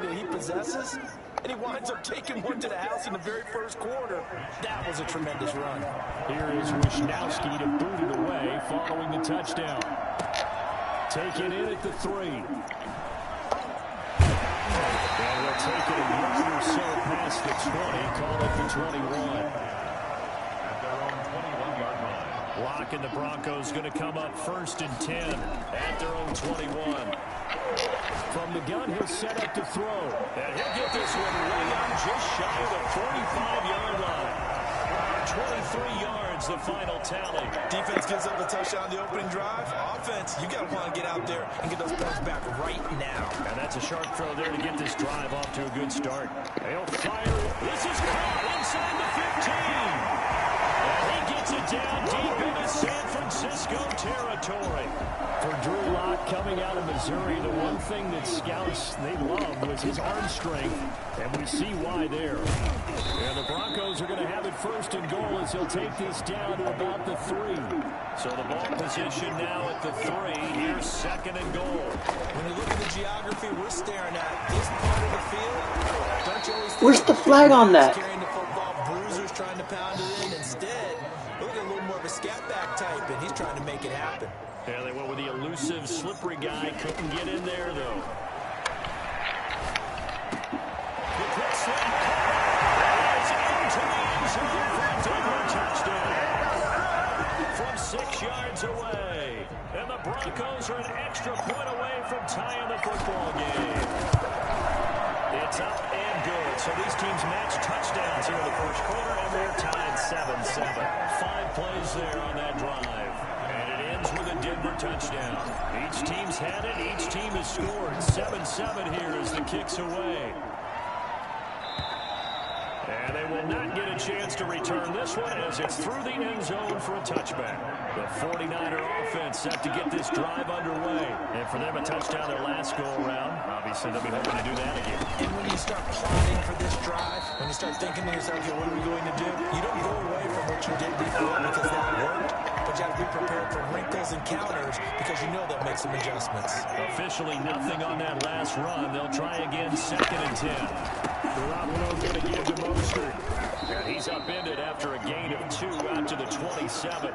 that he possesses, and he winds up taking one to the house in the very first quarter. That was a tremendous run. Here is Wisnowski to boot it away following the touchdown. Taken in at the 3. And we'll take it a yard or so past the 20. Call it the 21. Lock and the Broncos going to come up 1st and 10 at their own 21. From the gun, he'll set up to throw. And he'll get this one way out just shy of the 45-yard line. 23 yards, the final tally. Defense gives up a touchdown the opening drive. Offense, you got to want to get out there and get those points back right now. And that's a sharp throw there to get this drive off to a good start. They'll fire. This is caught inside the 15. And he gets it down deep into San Francisco territory. For Drew Lock coming out of Missouri, the one thing that scouts they loved was his arm strength, and we see why there. And the Broncos are going to have it 1st and goal as he'll take this down to about the 3. So the ball position now at the 3. Here's 2nd and goal. When you look at the geography we're staring at, this part of the field, don't you always think where's the flag on that? Carrying the football, bruisers trying to pound it in. Instead, look at a little more of a scat back type, and he's trying to make it happen. Yeah, they went with the elusive, slippery guy. Couldn't get in there, though. The quick slam. That is into the end zone for a Denver touchdown. From 6 yards away. And the Broncos are an extra point away from tying the football game. It's up and good. So these teams match touchdowns here in the first quarter, and they're tied 7-7. 5 plays there on that drive. With a Denver touchdown. Each team's had it. Each team has scored. 7-7 here as the kick's away. And they will not get a chance to return this one as it's through the end zone for a touchback. The 49er offense set to get this drive underway. And for them, a touchdown their last go-around. Obviously, they'll be hoping to do that again. And when you start plotting for this drive, when you start thinking to yourself, okay, what are we going to do? You don't go away from what you did before because that worked. But you have to be prepared for wrinkles and counters because you know they'll make some adjustments. Officially nothing on that last run. They'll try again 2nd and 10. Garoppolo's going to give to Mostert. And he's upended after a gain of 2 out to the 27.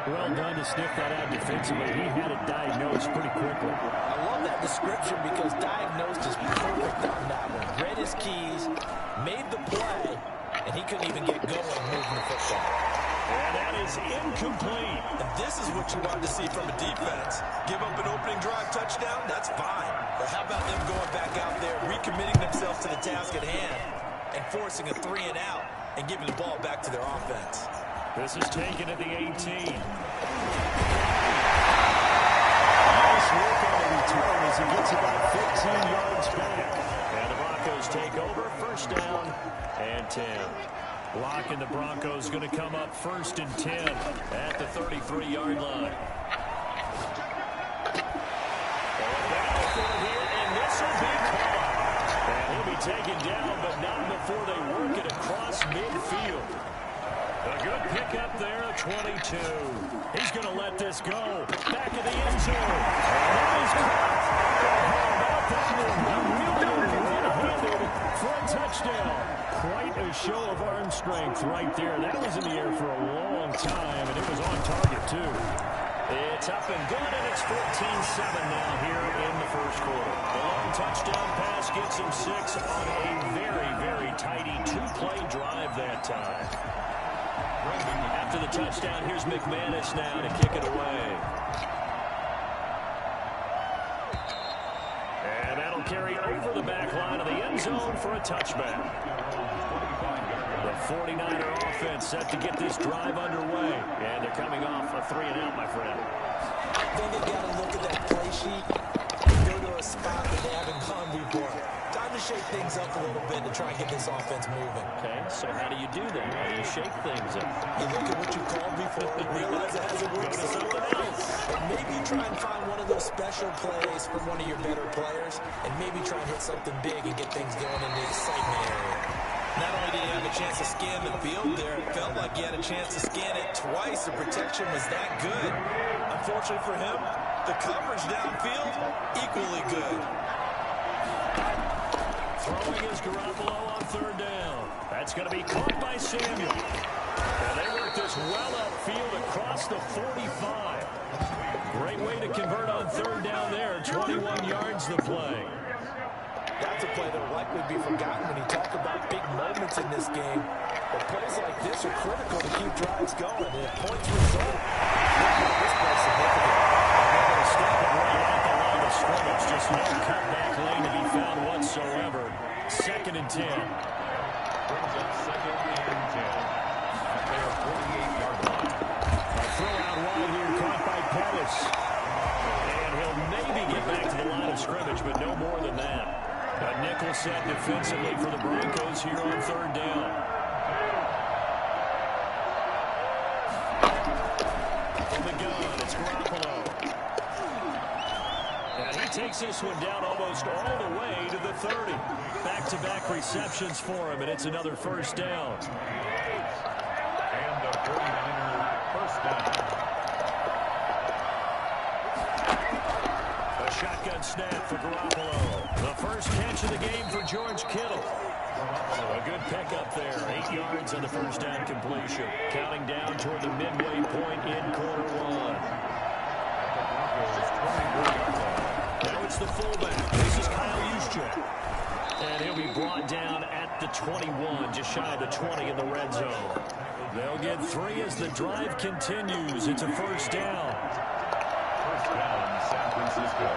Well done to sniff that out defensively. He had it diagnosed pretty quickly. I love that description because diagnosed is perfect on that one. Read his keys, made the play, and he couldn't even get going moving the football. And that is incomplete. And this is what you want to see from a defense. Give up an opening drive touchdown, that's fine. But how about them going back out there, recommitting themselves to the task at hand, and forcing a 3 and out, and giving the ball back to their offense. This is taken at the 18. Nice work on the return as he gets about 15 yards back. And the Broncos take over, 1st down and 10. Lock and the Broncos going to come up 1st and 10 at the 33-yard line. And this will be caught. And he'll be taken down, but not before they work it across midfield. A good pickup there, 22. He's going to let this go. Back in the end zone. And that is caught. How about that one? One-handed for a touchdown. Quite a show of arm strength right there. That was in the air for a long time, and it was on target, too. It's up and good, and it's 14-7 now here in the first quarter. The long touchdown pass gets him 6 on a very, very tidy 2-play drive that time. After the touchdown, here's McManus now to kick it away. And that'll carry over the back line of the end zone for a touchback. The 49er offense set to get this drive underway. And they're coming off a 3 and out, my friend. I think they got to look at that play sheet and go to a spot that they haven't gone before. Time to shake things up a little bit to try and get this offense moving. Okay, so how do you do that? How do you shake things up? You look at what you called before and realize it hasn't worked so well. And maybe try and find one of those special plays from one of your better players and maybe try and hit something big and get things going in the excitement area. Not only did he have a chance to scan the field there, it felt like he had a chance to scan it twice. The protection was that good. Unfortunately for him, the coverage downfield, equally good. Throwing is Garoppolo on third down. That's going to be caught by Samuel. And they work this well upfield across the 45. Great way to convert on third down there. 21 yards the play. That's a play that will likely be forgotten when you talk about big moments in this game. But plays like this are critical to keep drives going. And if points result, this play is significant. They're going to stop it right at the line of scrimmage. Just no cutback lane to be found whatsoever. 2nd and 10. Brings up 2nd and 10. At their 48-yard line. A throw out wide here caught by Pettis. And he'll maybe get back to the line of scrimmage, but no more than that. A nickel set defensively for the Broncos here on third down. From the gun, it's Garoppolo. And he takes this one down almost all the way to the 30. Back-to-back receptions for him, and it's another first down. And the 49er first down. A shotgun snap for Garoppolo. The first catch of the game for George Kittle. A good pickup there. 8 yards on the first down completion. Counting down toward the midway point in quarter one. Now it's the fullback. This is Kyle Juszczyk. And he'll be brought down at the 21, just shy of the 20 in the red zone. They'll get 3 as the drive continues. It's a first down. First down, San Francisco.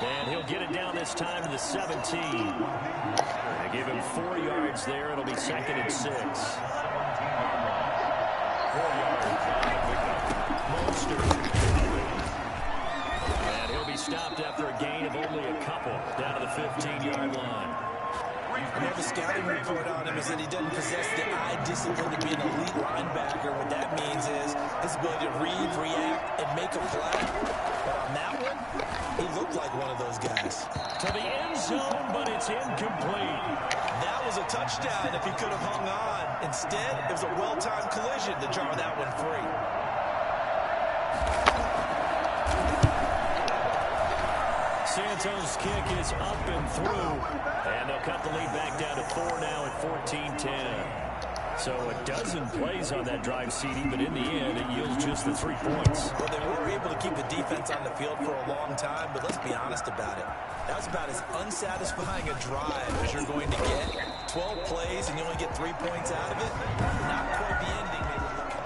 And he'll get it down this time to the 17. They give him 4 yards there. It'll be 2nd and 6. 4 yards on the pickup. Mostert. And he'll be stopped after a gain of only a couple down to the 15-yard line. We have a scouting report on him is that he doesn't possess the eye discipline to be an elite linebacker. What that means is his ability to read, react, and make a play. But on that one, he looked like one of those guys. To the end zone, but it's incomplete. That was a touchdown if he could have hung on. Instead, it was a well-timed collision to jar that one free. Santos' kick is up and through. And they'll cut the lead back down to 4 now at 14-10. So a dozen plays on that drive, CD, but in the end, it yields just the 3 points. Well, they were able to keep the defense on the field for a long time, but let's be honest about it. That was about as unsatisfying a drive as you're going to get. 12 plays and you only get 3 points out of it. Not quite the ending they were looking for.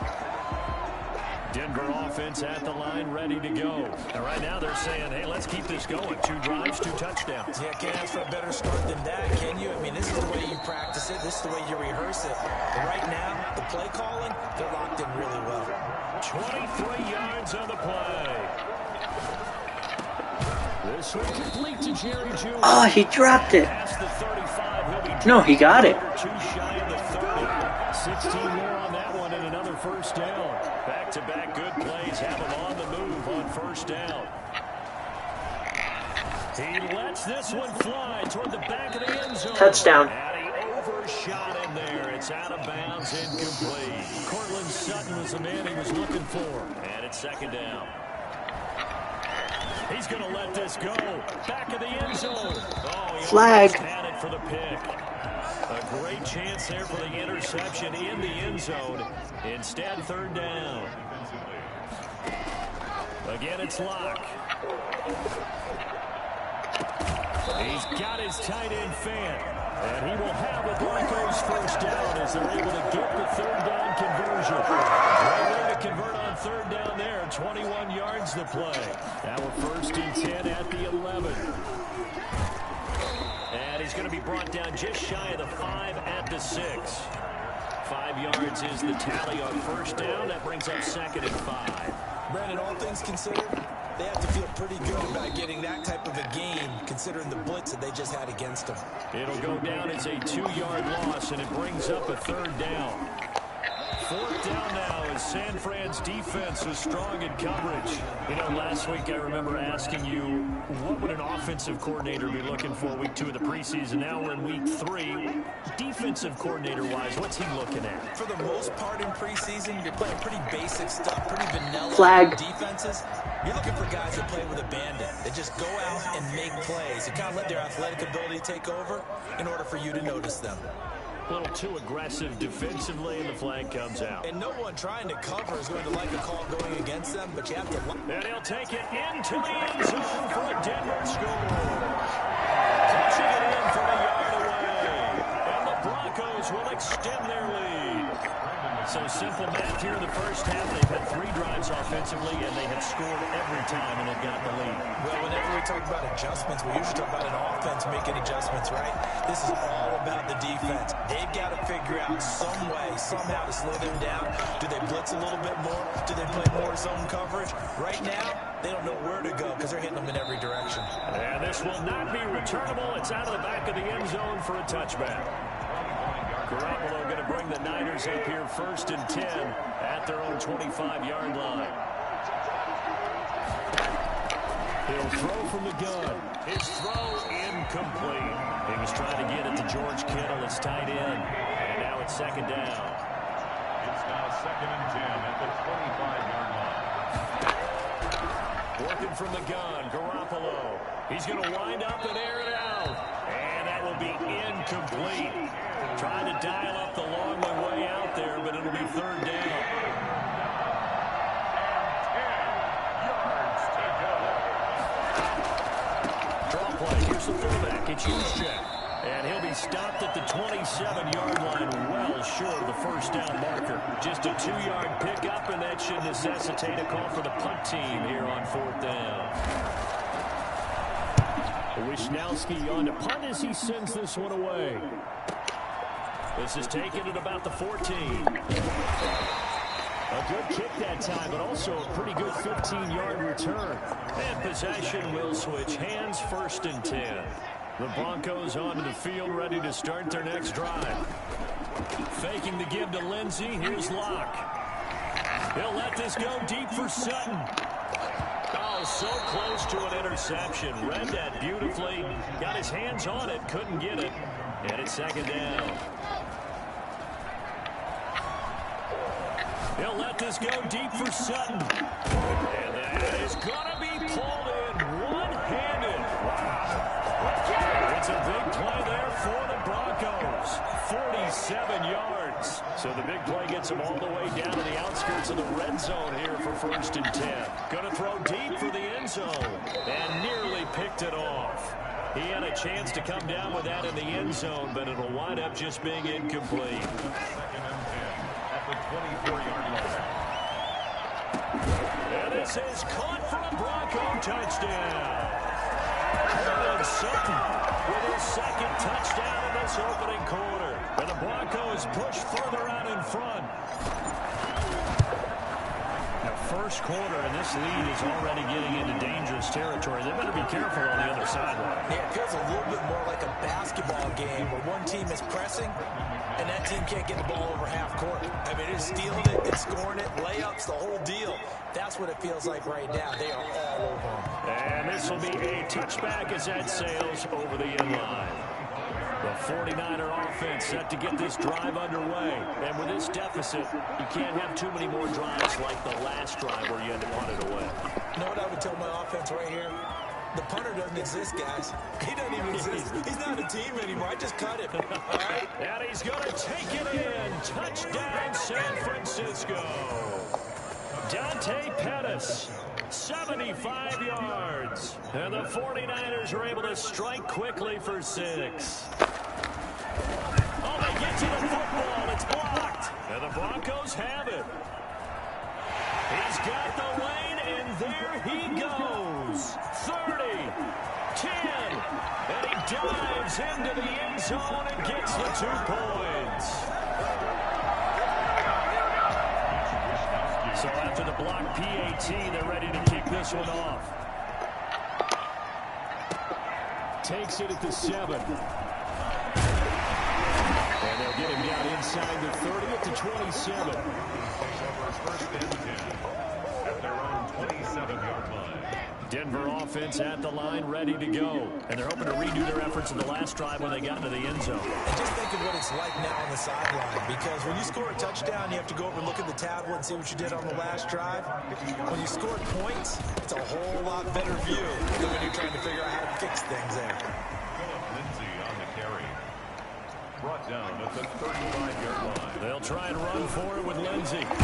Denver offense at the line, ready to go. And right now they're saying, hey, let's keep this going. 2 drives, 2 touchdowns. Yeah, can't ask for a better start than that, can you? I mean, this is the way you practice it. This is the way you rehearse it. But right now, the play calling, they're locked in really well. 23 yards on the play. This one complete to Jerry Jr. Oh, he dropped it. Past the 35, he'll be No, he got it. 2 shy of the 30. 16 more on that one and another first down. Back-to-back good plays have him on the move on first down. He lets this one fly toward the back of the end zone. Touchdown. And he overshot him there. It's out of bounds, incomplete. Cortland Sutton was the man he was looking for. And it's 2nd down. He's going to let this go. Back of the end zone. Oh, he Flag. had it for the pick. A great chance there for the interception in the end zone. Instead, 3rd down. Again, it's Locke. He's got his tight end fan. And he will have the Broncos first down as they're able to get the 3rd down conversion. Great way to convert on 3rd down there. 21 yards to play. Now we're 1st and 10 at the 11. And he's going to be brought down just shy of the 5 at the 6. 5 yards is the tally on first down. That brings up 2nd and 5. Brandon, all things considered, they have to feel pretty good about getting that type of a gain, considering the blitz that they just had against them. It'll go down as a 2-yard loss, and it brings up a 3rd down. Fourth down now as San Fran's defense is strong in coverage. You know, last week I remember asking you, what would an offensive coordinator be looking for week 2 of the preseason? Now we're in week 3. Defensive coordinator-wise, what's he looking at? For the most part in preseason, you're playing pretty basic stuff, pretty vanilla Flag. defenses. You're looking for guys that play with abandon, that just go out and make plays and kind of let their athletic ability take over in order for you to notice them. A little too aggressive defensively, and the flag comes out. And no one trying to cover is going to like a call going against them, but you have to... And he'll take it into the end zone for a Denver score. Pushing it in from a yard away. And the Broncos will extend their lead. So simple math here in the first half. They've had 3 drives offensively, and they have scored every time, and they've got the lead. Well, whenever we talk about adjustments, we usually talk about an offense making adjustments, right? This is all about the defense. They've got to figure out some way, somehow to slow them down. Do they blitz a little bit more? Do they play more zone coverage? Right now, they don't know where to go because they're hitting them in every direction. And this will not be returnable. It's out of the back of the end zone for a touchback. Garoppolo going to bring the Niners up here 1st and 10 at their own 25-yard line. He'll throw from the gun. His throw incomplete. He was trying to get it to George Kittle. It's tight end. And now it's 2nd down. It's now 2nd and 10 at the 25-yard line. Working from the gun, Garoppolo. He's going to wind up and air it out. And that will be incomplete. Trying to dial up the long way out there, but it'll be 3rd down. Draw play. Here's the fullback. It's Juszczyk. And he'll be stopped at the 27-yard line, well short of the 1st down marker. Just a 2-yard pickup, and that should necessitate a call for the punt team here on 4th down. Wisnowski on to punt as he sends this one away. This is taken at about the 14. A good kick that time, but also a pretty good 15-yard return. And possession will switch hands, 1st and 10. The Broncos onto the field, ready to start their next drive. Faking the give to Lindsey. Here's Locke. He'll let this go deep for Sutton. Oh, so close to an interception. Read that beautifully. Got his hands on it, couldn't get it. And it's 2nd down. He'll let this go deep for Sutton. And that is going to be pulled in one-handed. It's a big play there for the Broncos. 47 yards. So the big play gets him all the way down to the outskirts of the red zone here for 1st and 10. Going to throw deep for the end zone. And nearly picked it off. He had a chance to come down with that in the end zone, but it'll wind up just being incomplete. 2nd and 10 at the 24-yard line. And this is caught for a Bronco touchdown. And Sutton with his 2nd touchdown in this opening quarter. And the Broncos push further out in front. Now, 1st quarter, and this lead is already getting into dangerous territory. They better be careful on the other sideline. Yeah, it feels a little bit more like a basketball game where one team is pressing and that team can't get the ball over half court. I mean, it's stealing it, it's scoring it, layups, the whole deal. That's what it feels like right now. They are all over them. And this will be a touchback as that sails over the end line. The 49er offense set to get this drive underway. And with this deficit, you can't have too many more drives like the last drive where you had to punt it away. You know what I would tell my offense right here? The punter doesn't exist, guys. He doesn't even exist. He's not a team anymore. I just cut him. All right? And he's going to take it in. Touchdown, San Francisco. Dante Pettis, 75 yards. And the 49ers are able to strike quickly for 6. Oh, they get to the football. It's blocked. And the Broncos have it. He's got the lane, and there he goes. 30, 10, and he dives into the end zone and gets the 2 points. So after the block PAT, they're ready to kick this one off. Takes it at the 7. And they'll They'll get him down inside the 30 at the 27. First and 10 at their own 27-yard line. Denver offense at the line, ready to go. And they're hoping to redo their efforts in the last drive when they got into the end zone. And just think of what it's like now on the sideline, because when you score a touchdown, you have to go over and look at the tablet and see what you did on the last drive. When you score points, it's a whole lot better view than when you're trying to figure out how to fix things there. Lindsay on the carry. Brought down at the 35-yard line. They'll try and run for it with Lindsay. Brought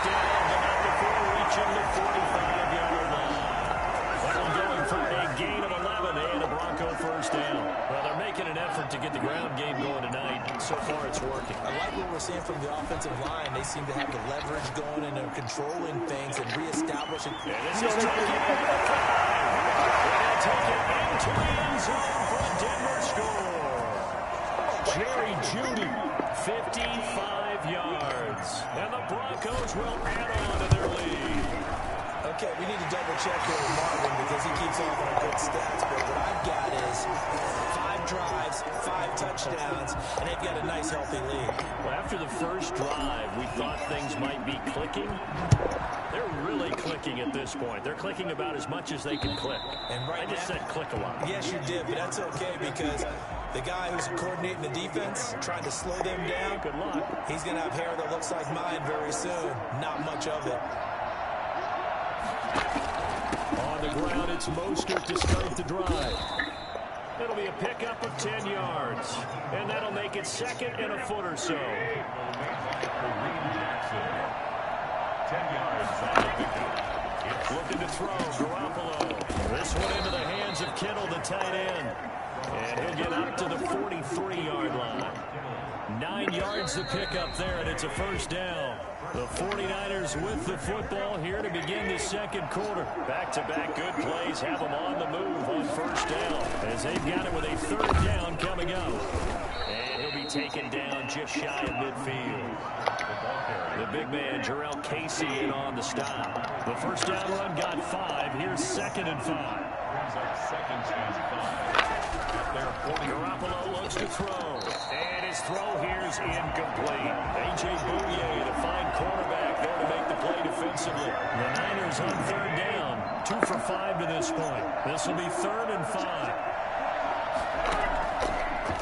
down, but not before reaching the 45-yard line. Well, going for a gain of 11 and a Bronco first down. Well, they're making an effort to get the ground game going tonight. So far, it's working. I like what we're seeing from the offensive line. They seem to have the leverage going and they're controlling things and reestablishing. And this is taken at the 5. They'll take it into the end zone for a Denver score. Jerry Jeudy, 55 yards. And the Broncos will add on to their lead. Okay, we need to double-check here with Marvin because he keeps offering good stats. But what I've got is 5 drives, 5 touchdowns, and they've got a nice, healthy lead. Well, after the first drive, we thought things might be clicking. They're really clicking at this point. They're clicking about as much as they can click. And right I just said click a lot. Yes, you did, but that's okay because the guy who's coordinating the defense, trying to slow them down, Good luck. he's going to have hair that looks like mine very soon. Not much of it. On the ground, it's Mostert to start the drive. It'll be a pickup of 10 yards. And that'll make it second and a foot or so. 10 yards on the pickup. Looking to throw, Garoppolo. This one into the hands of Kittle, the tight end. And he'll get up to the 43-yard line. 9 yards to pick up there, and it's a first down. The 49ers with the football here to begin the second quarter. Back-to-back good plays have them on the move on first down as they've got it with a third down coming up. And he'll be taken down just shy of midfield. The big man, Jarrell Casey, in on the stop. The first down run got 5. Here's second and 5. Second and 5. Garoppolo looks to throw. And his throw here is incomplete. A.J. Bouye, the fine cornerback, there to make the play defensively. The Niners on third down. 2 for 5 to this point. This will be third and 5.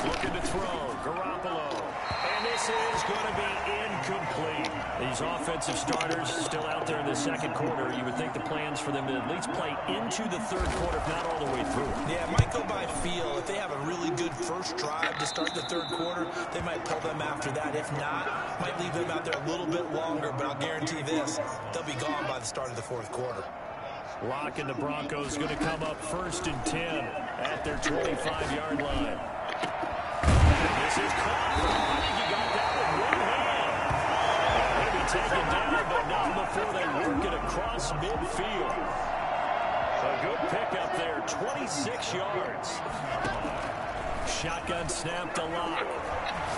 Looking to throw. Garoppolo. And this is going to be incomplete. These offensive starters still out there in the second quarter. You would think the plans for them to at least play into the third quarter, if not all the way through. Yeah, it might go by feel. If they have a really good first drive to start the third quarter, they might pull them after that. If not, might leave them out there a little bit longer, but I'll guarantee this, they'll be gone by the start of the fourth quarter. Lock and the Broncos going to come up first and 10 at their 25-yard line. This is caught. I think he got that with one hand. Going to be taken down, but not before they work it across midfield. A good pickup there, 26 yards. Shotgun snap to Lock.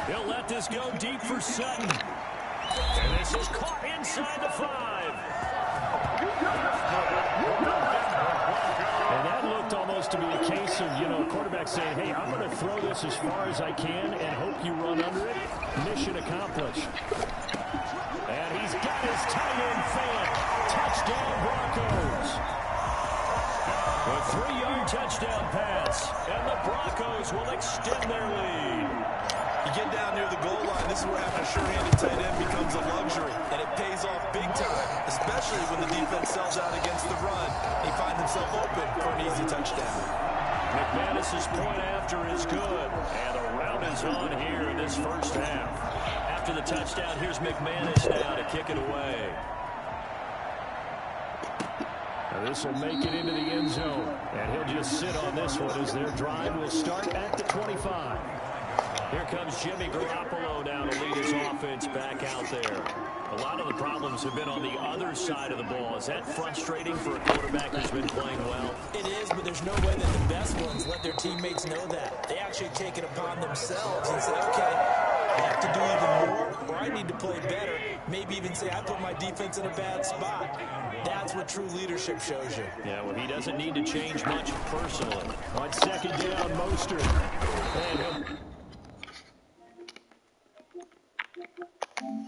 He'll let this go deep for Sutton. And this is caught inside the 5. And that looked almost to be a case of, a quarterback saying, hey, I'm going to throw this as far as I can and hope you run under it. Mission accomplished. And he's got his tight end fan. Touchdown, Broncos. A 3-yard touchdown pass. And the Broncos will extend their lead. You get down near the goal line, this is where having a sure-handed tight end becomes a luxury, and it pays off big time, especially when the defense sells out against the run. He finds himself open for an easy touchdown. McManus's point after is good, and the round is on here in this first half. After the touchdown, here's McManus now to kick it away. Now this will make it into the end zone, and he'll just sit on this one as their drive will start at the 25. Here comes Jimmy Garoppolo now to lead his offense back out there. A lot of the problems have been on the other side of the ball. Is that frustrating for a quarterback who's been playing well? It is, but there's no way that the best ones let their teammates know that. They actually take it upon themselves and say, okay, I have to do even more, or I need to play better. Maybe even say, I put my defense in a bad spot. That's what true leadership shows you. Yeah, well, he doesn't need to change much personally. On second down, Mostert. And